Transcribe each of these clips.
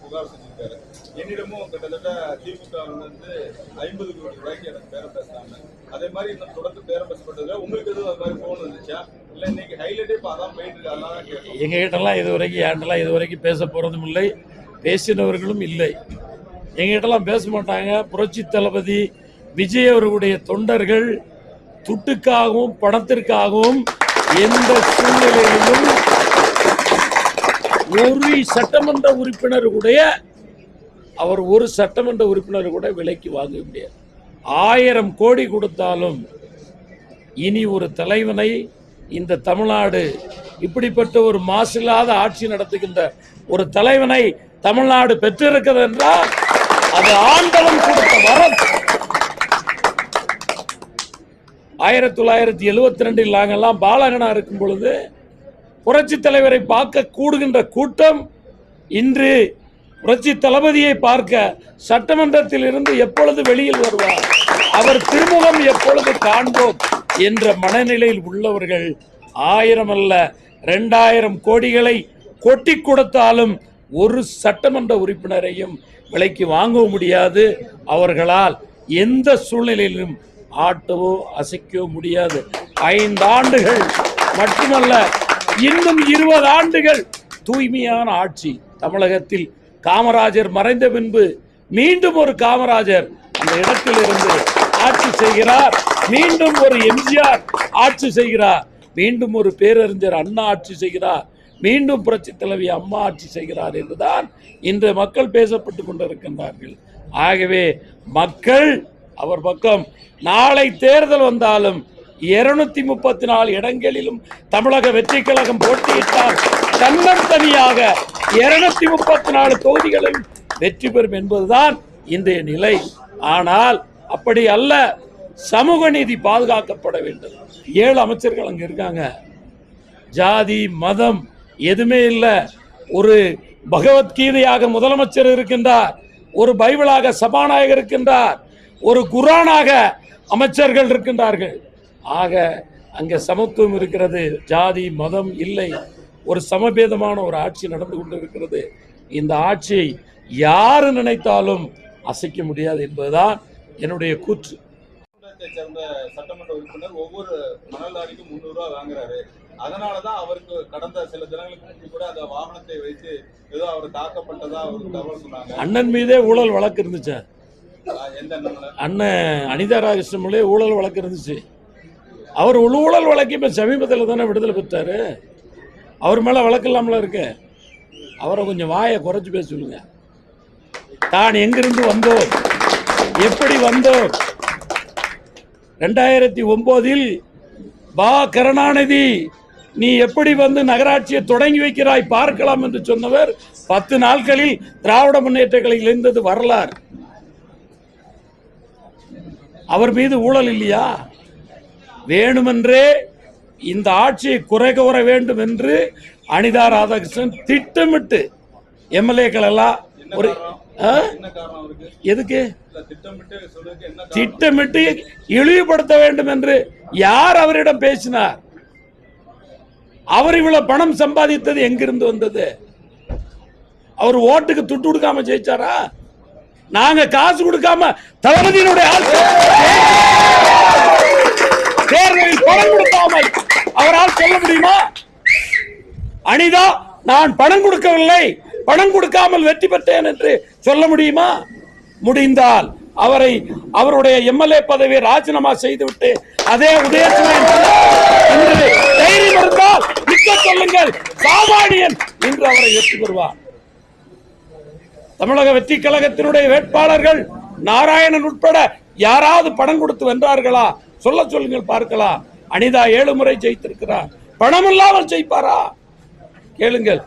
புகார் செஞ்சிருக்காரு. என்னிடமும் கிட்டத்தட்ட திமுக 50 கோடி ரூபாய்க்கு எனக்கு பேரம் பேசுறாங்க. அதே மாதிரி இன்னும் தொடர்ந்து பேரம் பேசப்பட்டது. உங்களுக்கு எதுவும் அது மாதிரி போன் வந்துச்சா? இல்ல இன்னைக்கு ஹைலைட்டே இப்போ அதான் போயிட்டு இருக்கு, அதனால கேட்டோம். எங்ககிட்டலாம் இதுவரைக்கும் பேச போறதும் இல்லை, பேசினவர்களும் இல்லை. எங்ககிட்டலாம் பேச மாட்டாங்க. புரட்சி தளபதி விஜய் அவர்களுடைய தொண்டர்கள் துட்டுக்காகவும் பணத்திற்காகவும் எந்த சூழ்நிலையிலும் ஒரு சட்டமன்ற உறுப்பினர் கூட விலைக்கு வாங்க முடியாது. 1000 கோடி கொடுத்தாலும் இனி ஒரு தலைவனை இந்த தமிழ்நாடு இப்படிப்பட்ட ஒரு மாசில்லாத ஆட்சி நடத்துகின்ற ஒரு தலைவனை தமிழ்நாடு பெற்றிருக்கிறது என்றால் அது ஆண்டவன் கொடுத்த வரம். 1972 நாங்கெல்லாம் பாலகனா இருக்கும் பொழுது புரட்சி தலைவரை பார்க்க கூடுகின்ற கூட்டம் இன்று புரட்சி தளபதியை பார்க்க சட்டமன்றத்தில் இருந்து எப்பொழுது வெளியில் வருவார், அவர் திருமுகம் எப்பொழுது காண்போம் என்ற மனநிலையில் உள்ளவர்கள் 1000 அல்ல 2000 கோடிகளை கொட்டி கொடுத்தாலும் ஒரு சட்டமன்ற உறுப்பினரையும் விலைக்கு வாங்க முடியாது. அவர்களால் எந்த சூழ்நிலையிலும் ஆட்டவோ அசைக்கவோ முடியாது. 5 ஆண்டுகள் மட்டுமல்ல, இன்னும் 20 ஆண்டுகள் தூய்மையான ஆட்சி தமிழகத்தில். காமராஜர் மறைந்த பின்பு மீண்டும் ஒரு காமராஜர் அந்த இடத்தில் இருந்து ஆட்சி செய்கிறார், மீண்டும் ஒரு எம்ஜிஆர் ஆட்சி செய்கிறார், மீண்டும் ஒரு பேரறிஞர் அண்ணா ஆட்சி செய்கிறார், மீண்டும் புரட்சி தலைவி அம்மா ஆட்சி செய்கிறார் என்றுதான் இன்று மக்கள் பேசப்பட்டு கொண்டிருக்கின்றார்கள். ஆகவே மக்கள் அவர் பக்கம். நாளை தேர்தல் வந்தாலும் 234 இடங்களிலும் தமிழக வெற்றி கழகம் போட்டியிட்டால் தன்னந்தனியாக 234 தொகுதிகளில் வெற்றி பெறும் என்பதுதான் இன்றைய நிலை. ஆனால் அப்படி அல்ல, சமூக நீதி பாதுகாக்கப்பட வேண்டும். 7 அமைச்சர்கள் அங்க இருக்காங்க. ஜாதி மதம் எதுவுமே இல்லை. ஒரு பகவத்கீதையாக முதலமைச்சர் இருக்கின்றார், ஒரு பைபிளாக சபாநாயகர் இருக்கின்றார், ஒரு குரானாக அமைச்சர்கள் இருக்கின்றார்கள். ஆக அங்கே சமத்துவம் இருக்கிறது, ஜாதி மதம் இல்லை. ஒரு சமபேதமான ஒரு ஆட்சி நடந்து கொண்டிருக்கிறது. இந்த ஆட்சியை யாரு நினைத்தாலும் அசைக்க முடியாது என்பதுதான் என்னுடைய கூற்று. சேர்ந்த சட்டமன்ற உறுப்பினர் ஒவ்வொரு மணல் லாரிக்கும் 300 ரூபாய் வாங்குறாரு. அதனாலதான் அவருக்கு கடந்த சில தினங்களுக்கு முன்பு கூட அந்த வாகனத்தை வைத்து ஏதோ அவர் தாக்கப்பட்டதா ஒரு தகவல் சொன்னாங்க. அண்ணன் மீதே ஊழல் வழக்கு இருந்துச்சு. அண்ணன் அனிதா ராஜகிருஷ்ணன் ஊழல் வழக்கு இருந்துச்சு. அவர் ஊழல் வழக்கு இப்ப சமீபத்தில் தானே விடுதலை பெற்றாரு. அவர் மேல வழக்கு இல்லாமல இருக்கு. அவரை கொஞ்சம் வாயை குறைச்சு பேச சொல்லுங்க. தான் எங்கிருந்து வந்தோம், எப்படி வந்தோம், 2009 பா கருணாநிதி நீ எப்படி வந்து நகராட்சியை தொடங்கி வைக்கிறாய் பார்க்கலாம் என்று சொன்னவர் 10 நாட்களில் திராவிட முன்னேற்ற கழகத்தில் இருந்தது வரலாறு. அவர் மீது ஊழல் இல்லையா? வேணுமென்றே இந்த ஆட்சியை குறை கூற வேண்டும் என்று அனிதா ராதாகிருஷ்ணன் திட்டமிட்டு எம்எல்ஏக்கள் எல்லாம் ஒரு எதுக்கு திட்டமிட்டு இழிவுபடுத்த வேண்டும் என்று யார் அவரிடம் பேசினார்? அவர் இவ்வளவு பணம் சம்பாதித்தது எங்கிருந்து வந்தது? அவர் ஓட்டுக்கு துட்டு கொடுக்காம ஜெயிச்சாரா? நாங்க காசு கொடுக்காம தளபதியினுடைய தேர்தலில் பணம் கொடுக்காமல் அவரால் சொல்ல முடியுமா? அனிதா நான் பணம் கொடுக்கவில்லை, பணம் கொடுக்காமல் வெற்றி பெற்றேன் என்று சொல்ல முடியுமா? முடிந்தால் அவரை அவருடைய எம்எல்ஏ பதவியை ராஜினாமா செய்துவிட்டு அதே உதயசூரியன் தைரியம் இருந்தால் நிற்க சொல்லுங்கள், சாமானியன் என்று அவரை வெற்றி பெறுவார். தமிழக வெற்றி கழகத்தினுடைய வேட்பாளர்கள் நாராயணன் உட்பட யாராவது பணம் கொடுத்து வென்றார்களா? சொல்ல சொல்லுங்கள் பார்க்கலாம். அனிதா 7 முறை ஜெயித்திருக்கிறார். பணம் இல்லாமல் ஜெயிப்பாரா? கேளுங்கள்.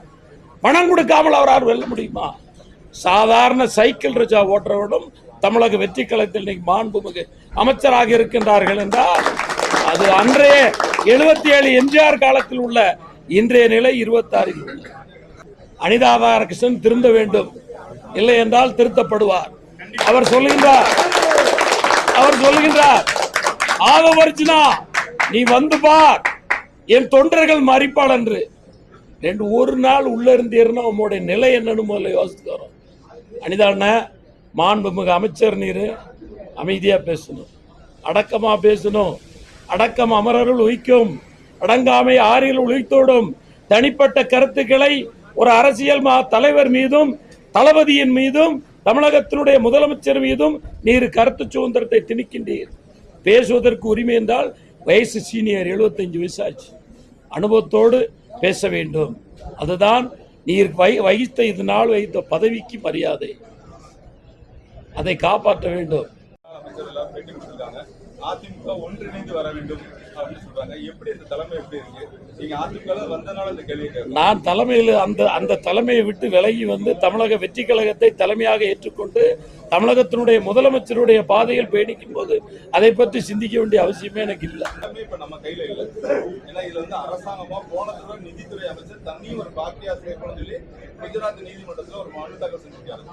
பணம் கொடுக்காமல் அவரால் வெல்ல முடியுமா? சாதாரண சைக்கிள் ரிஜா ஓட்டுறவரும் தமிழக வெற்றி கழகத்தில் இன்னைக்கு மாண்புமிகு அமைச்சராக இருக்கின்றார்கள் என்றால் அது அன்றைய 77 எம்ஜிஆர் காலத்தில் உள்ள இன்றைய நிலை 26. அனிதா ராதாகிருஷ்ணன் திருந்த வேண்டும், இல்லை என்றால் திருத்தப்படுவார். அவர் சொல்லுகின்றார் ஆதவர்ஜினா நீ வந்து பார், என் தொண்டர்கள் மறிப்பாள் என்று. ஒரு நாள் உள்ள இருந்தீர்னா உங்களுடைய நிலை என்னன்னு முதல்ல யோசித்து வரோம். அனிதாண்ண மாண்புமிகு அமைச்சர் நீர் அமைதியா பேசணும், அடக்கமா பேசணும். அடக்கம் அமரருள் உய்க்கும், அடங்காமை ஆறில் உழைத்தோடும். தனிப்பட்ட கருத்துக்களை ஒரு அரசியல் தலைவர் மீதும் தளபதியின் மீதும் தமிழகத்தினுடைய முதலமைச்சர் மீதும் நீர் கருத்து சுதந்திரத்தை திணிக்கின்றீர். பேசுவதற்கு உரிமை என்றால் வயசு சீனியர் 75 வயசு ஆச்சு, அனுபவத்தோடு பேச வேண்டும். அதுதான் நீர் வகித்த இது நாள் வைத்த பதவிக்கு மரியாதை, அதை காப்பாற்ற வேண்டும். அமைச்சர் எல்லாம் பேட்டி கொடுத்திருக்காங்க. அதிமுக ஒன்றிணைந்து வர வேண்டும் அப்படின்னு சொல்றாங்க. எப்படி இந்த தலைமை எப்படி இருக்கு? நீங்க அதிமுக வந்தனால இந்த கேள்வி கேட்க நான் தலைமையில் அந்த தலைமையை விட்டு விலகி வந்து தமிழக வெற்றி கழகத்தை தலைமையாக ஏற்றுக்கொண்டு தமிழகத்தினுடைய முதலமைச்சருடைய பாதையில் பயணிக்கும் போது அதை பற்றி சிந்திக்க வேண்டிய அவசியமே எனக்கு இல்லை. இப்ப நம்ம கையில இல்ல. ஏன்னா இதுல வந்து அரசாங்கமா போன தடவை நிதித்துறை அமைச்சர் தண்ணியும் ஒரு பாக்கியா சேர்க்கணும்னு சொல்லி குஜராத் நீதிமன்றத்துல ஒரு மனு தாக்கல் செஞ்சிருக்காரு.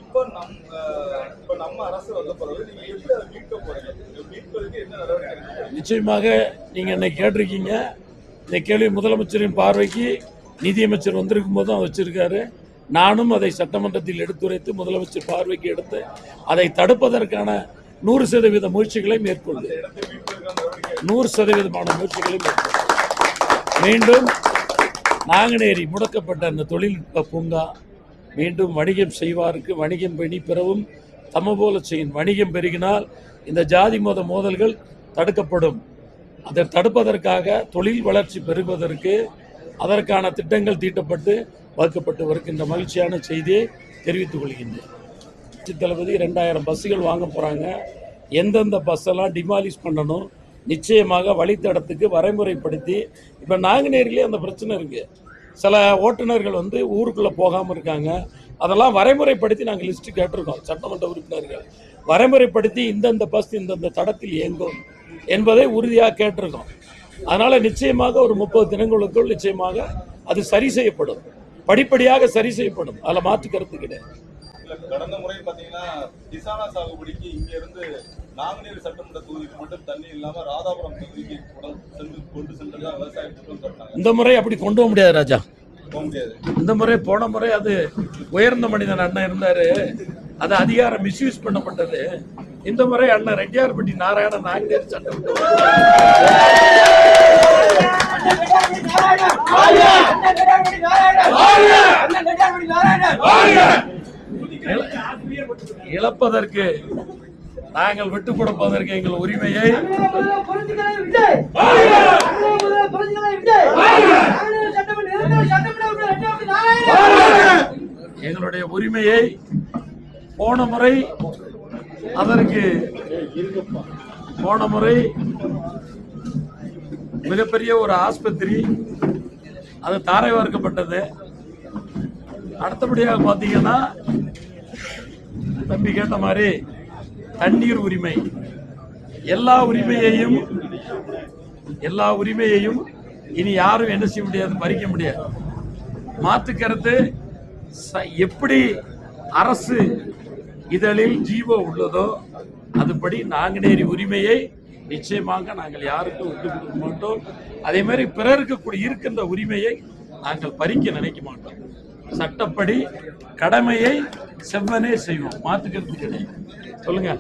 இப்ப நம்ம அரசு வந்த பிறகு நீங்க எப்படி அதை மீட்க போறீங்க? மீட்பதற்கு என்ன நடவடிக்கை? நிச்சயமாக நீங்க என்னை கேட்டிருக்கீங்க. இந்த கேள்வி முதலமைச்சரின் பார்வைக்கு நிதியமைச்சர் வந்திருக்கும் போதும் வச்சிருக்காரு. நானும் அதை சட்டமன்றத்தில் எடுத்துரைத்து முதலமைச்சர் பார்வைக்கு எடுத்து அதை தடுப்பதற்கான 100% முயற்சிகளை மேற்கொண்டு 100% முயற்சிகளை மேற்கொண்டு மீண்டும் நாங்குநேரி முடக்கப்பட்ட அந்த தொழில்நுட்ப பூங்கா மீண்டும் வணிகம் செய்வாருக்கு வணிகம் பண்ணி பிறவும் தமபோல செய்யும். வணிகம் பெருகினால் இந்த ஜாதி மத மோதல்கள் தடுக்கப்படும். அதை தடுப்பதற்காக தொழில் வளர்ச்சி பெறுவதற்கு அதற்கான திட்டங்கள் தீட்டப்பட்டு வகுக்கப்பட்டு வருகின்ற மகிழ்ச்சியான செய்தியை தெரிவித்துக் கொள்கின்றேன். தளபதி 2000 பஸ்ஸுகள் வாங்க போகிறாங்க. எந்தெந்த பஸ்ஸெல்லாம் டிமாலிஷ் பண்ணணும், நிச்சயமாக வழித்தடத்துக்கு வரைமுறைப்படுத்தி, இப்போ நாங்குநேரிலே அந்த பிரச்சனை இருக்குது. சில ஓட்டுநர்கள் வந்து ஊருக்குள்ளே போகாமல் இருக்காங்க. அதெல்லாம் வரைமுறைப்படுத்தி நாங்கள் லிஸ்ட்டு கேட்டிருக்கோம். சட்டமன்ற உறுப்பினர்கள் வரைமுறைப்படுத்தி இந்தந்த பஸ் இந்தந்த தடத்தில் இயங்கும் என்பதை உறுதியாக கேட்டிருக்கோம். அதனால் நிச்சயமாக ஒரு 30 தினங்களுக்குள் நிச்சயமாக அது சரி செய்யப்படும், படிப்படியாக சரி செய்யப்படும். அதில் மாற்று கருத்து கிடையாது. கடந்த முறை பார்த்தீங்கன்னா கிசானா சாகுபடிக்கு இங்க இருந்து நாங்குநேரி சட்டமன்ற தொகுதிக்கு மட்டும் தண்ணி இல்லாம ராதாபுரம் தொகுதிக்கு கொண்டு சென்றதா விவசாய குற்றம் சாட்டினாங்க. இந்த முறை அப்படி கொண்டு போக முடியாது ராஜா, போக முடியாது. இந்த முறை போன முறை அது உயர்ந்த மனிதன் அண்ணன் இருந்தாரு, அது அதிகாரம் மிஸ்யூஸ் பண்ணப்பட்டது. இந்த முறை அண்ணன் ரெட்டியார்பட்டி நாராயண நாங்குநேரி சட்டமன்ற இழப்பதற்கு நாங்கள் விட்டுக் கொடுப்பதற்கு எங்கள் உரிமையை எங்களுடைய உரிமையை போன முறை அதற்கு மிகப்பெரிய ஒரு ஆஸ்பத்திரி அது தாரை வார்க்கப்பட்டது. அடுத்தபடியாக பார்த்தீங்கன்னா தம்பி கேட்ட மாதிரி தண்ணீர் உரிமை, எல்லா உரிமையையும் இனி யாரும் என்ன செய்ய முடியாது, பறிக்க முடியாது. மாற்று கருத்து எப்படி அரசு இதழில் ஜீவோ உள்ளதோ அதுபடி நாங்குநேரி உரிமையை நிச்சயமாக நாங்கள் யாருக்கும் விட்டு கொடுக்க மாட்டோம். அதே மாதிரி பிறருக்கு இருக்கின்ற உரிமையை நாங்கள் பறிக்க நினைக்க மாட்டோம். சட்டப்படி கடமையை செவ்வனே செய்வோம், மாற்றுக்கிறது கிடையாது. சொல்லுங்க.